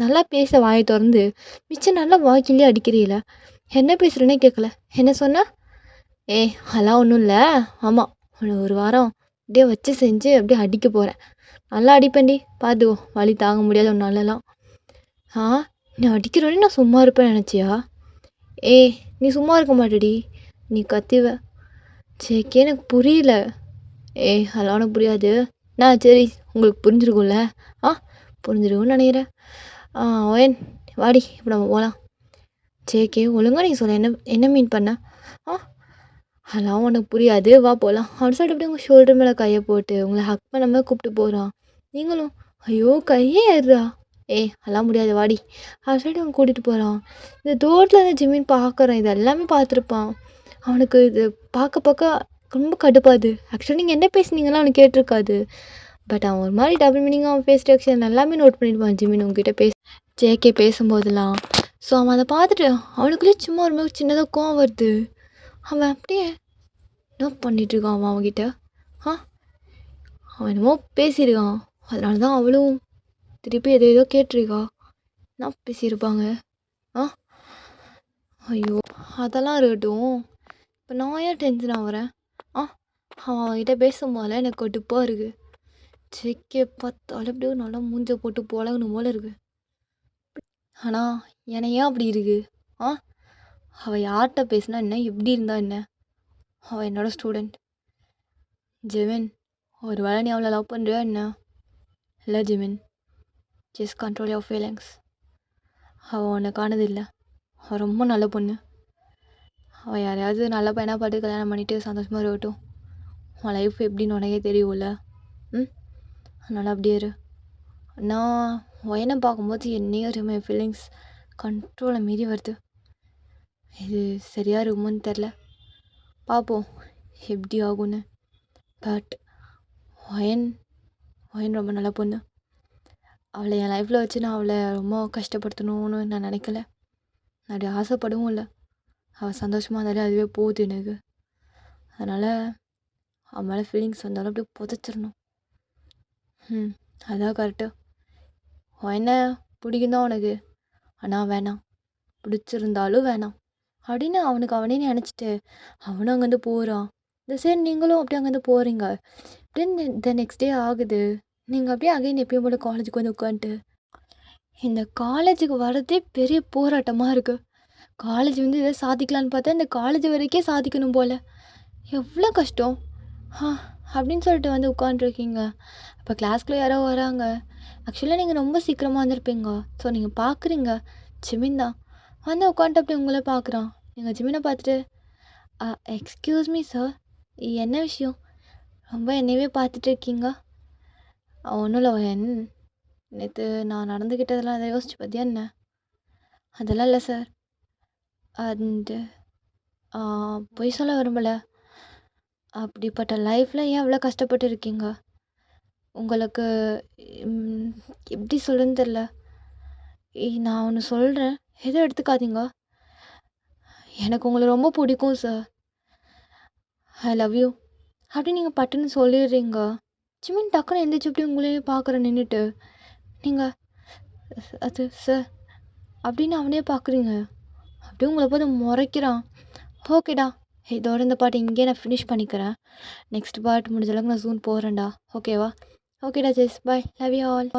நல்லா பேச வாயை திறந்து மிச்சம் நல்லா வாய்க்குள்ளேயே அடிக்கிறீல. என்ன பேசுகிறேன்னே கேட்கல. என்ன சொன்ன? அதெல்லாம் ஒன்றும் இல்லை. ஆமாம் ஒரு வாரம் அப்படியே வச்சு செஞ்சு அப்படியே அடிக்க போகிறேன். நல்லா அடிப்பேன்டி பார்த்துக்கோ, வலி தாங்க முடியாத ஒரு நாளெல்லாம். நீ அடிக்கிறோடனே நான் சும்மா இருப்பேன் நினச்சியா? நீ சும்மா இருக்க மாட்டேடி, நீ கத்துவ. ஜேகே எனக்கு புரியல. அதெல்லாம் உனக்கு புரியாது. சரி உங்களுக்கு புரிஞ்சிருக்கும்ல. புரிஞ்சிருக்கும்னு நினைக்கிறேன். ஓயன் வாடி இப்போ நம்ம போகலாம். ஜேகே ஒழுங்கா நீங்கள் சொல்ல என்ன மீன் பண்ண? அதெல்லாம் உனக்கு புரியாது, வா போகலாம் அப்படின்னு சொல்லிட்டு அப்படியே உங்கள் ஷோல்டர் மேலே கையை போட்டு உங்களை ஹக் பண்ண மாதிரி கூப்பிட்டு போகிறான். நீங்களும் ஐயோ கையே ஏறுறா. அதெல்லாம் முடியாது வாடி அப்படின்னு சொல்லிட்டு அவன் கூட்டிகிட்டு போகிறான். இந்த தூரத்தில் இருந்து ஜிமின் பார்க்குறான், இது எல்லாமே பார்த்துருப்பான். அவனுக்கு இது பார்க்க ரொம்ப கடுப்பாது. ஆக்சுவலி நீங்கள் என்ன பேசுனீங்கலாம் அவனுக்கு கேட்டிருக்காது. பட் அவன் ஒரு மாதிரி டபுள் மீனிங் அவன் ஃபேஸ் ரியாக்ஷன் எல்லாமே நோட் பண்ணியிருப்பான் ஜிமின் உங்ககிட்ட ஜேகே பேசும்போதெல்லாம். ஸோ அவன் அதை பார்த்துட்டு அவனுக்குள்ளேயே சும்மா ஒரு மாதிரி சின்னதாக கோவம் வருது. அவன் அப்படியே என்ன பண்ணிகிட்ருக்கான் அவன் அவன்கிட்ட. அவன் என்னமோ பேசியிருக்கான், அதனால தான் அவளும் திருப்பி ஏதோ கேட்டிருக்கா. என்ன பேசியிருப்பாங்க? ஐயோ அதெல்லாம் இருக்கட்டும். இப்போ நான் ஏன் டென்ஷன் ஆகிறேன்? அவன் அவன்கிட்ட பேசும்போதெல்லாம் எனக்கு கடுப்பாக இருக்குது. ஜேகே பார்த்தாலும் அப்படியே நல்லா மூஞ்ச போட்டு போலங்கணும் போல இருக்குது. ஆனால் என்னை ஏன் அப்படி இருக்குது? அவள் யார்கிட்ட பேசினா என்ன, எப்படி இருந்தா என்ன? அவள் என்னோடய ஸ்டூடெண்ட். ஜெமின் ஒரு வேளை நீ அவளை லவ் பண்ணுறியா என்ன? இல்லை ஜெமின், ஜஸ்ட் கண்ட்ரோல் யுவர் ஃபீலிங்ஸ். அவள் உன்னை காணதில்லை. அவள் ரொம்ப நல்ல பொண்ணு. அவள் யாரையாவது நல்ல பையனாக பார்த்து கல்யாணம் பண்ணிவிட்டு சந்தோஷமாக இருக்கட்டும். உன் லைஃப் எப்படின்னு உனக்கே தெரியும்ல. அதனால் அப்படியே இரு. நான் ஒயனை பார்க்கும்போது என்னையும் என் ஃபீலிங்ஸ் கண்ட்ரோலை மீறி வருது. இது சரியாக இருக்குமோன்னு தெரில, பார்ப்போம் எப்படி ஆகும்னு. பட் ஒயன் ரொம்ப நல்ல பொண்ணு. அவளை என் லைஃப்பில் வச்சு நான் அவளை ரொம்ப கஷ்டப்படுத்தணும்னு நான் நினைக்கல. நான் அப்படி ஆசைப்படவும் இல்லை. அவள் சந்தோஷமாக இருந்தாலே அதுவே போகுது எனக்கு. அதனால் அவன் மேலே ஃபீலிங்ஸ் வந்தாலும் அப்படியே புதைச்சிடணும். அதான் கரெக்டு. என்ன பிடிக்கும் தான் உனக்கு, ஆனால் வேணாம், பிடிச்சிருந்தாலும் வேணாம் அப்படின்னு அவனே நினச்சிட்டு அவனும் அங்கேருந்து போகிறான். இந்த சரி நீங்களும் அப்படியே அங்கேருந்து போகிறீங்க. அப்படியே த நெக்ஸ்ட் டே ஆகுது. நீங்கள் அப்படியே அகைன் எப்பயும் போல் காலேஜுக்கு வந்து உட்காந்துட்டு இந்த காலேஜுக்கு வர்றதே பெரிய போராட்டமாக இருக்குது. காலேஜ் வந்து எதாவது சாதிக்கலான்னு பார்த்தா இந்த காலேஜ் வரைக்கும் சாதிக்கணும் போல். எவ்வளோ கஷ்டம் அப்படின்னு சொல்லிட்டு வந்து உட்காண்ட்ருக்கீங்க. அப்போ கிளாஸ்க்குள்ளே யாரோ வராங்க. ஆக்சுவலாக நீங்கள் ரொம்ப சீக்கிரமாக வந்திருப்பீங்க. ஸோ நீங்கள் பார்க்குறீங்க ஜிமின் தான் வந்து உட்காந்துட்டு அப்படி உங்களை பார்க்குறான். நீங்கள் ஜிமினை பார்த்துட்டு எக்ஸ்கியூஸ் மீ சார், என்ன விஷயம் ரொம்ப என்னையவே பார்த்துட்டு இருக்கீங்க? ஒன்றும் இல்லை வயன், நேற்று நான் நடந்துக்கிட்டதெல்லாம் அதை யோசிச்சு பார்த்தியா என்ன? அதெல்லாம் இல்லை சார். அண்டு பொய் சொல்ல விரும்பலை. அப்படிப்பட்ட லைஃப்பில் ஏன் அவ்வளோ கஷ்டப்பட்டு இருக்கீங்க? உங்களுக்கு எப்படி சொல்கிறேன்னு தெரில. நான் ஒன்று சொல்கிறேன், எதுவும் எடுத்துக்காதீங்க. எனக்கு உங்களை ரொம்ப பிடிக்கும் சார். ஐ லவ் யூ அப்படி நீங்கள் பட்டுன்னு சொல்லிடுறீங்க. ஜிமின் டக்குன்னு எந்திரிச்சு அப்படி உங்களையே பார்க்குற நின்றுட்டு நீங்கள் அது சார் அப்படின்னு அவனே பார்க்குறீங்க. அப்படியே உங்களை பார்த்து முறைக்கிறான். ஓகேடா, இதோட இந்த பாட்டு இங்கேயே நான் ஃபினிஷ் பண்ணிக்கிறேன். நெக்ஸ்ட் பார்ட் முடிஞ்ச அளவுக்கு நான் ஜூன் போகிறேன்டா. ஓகேவா? ஓகேடா ஜெஸ், பாய், லவ் யூ ஆல்.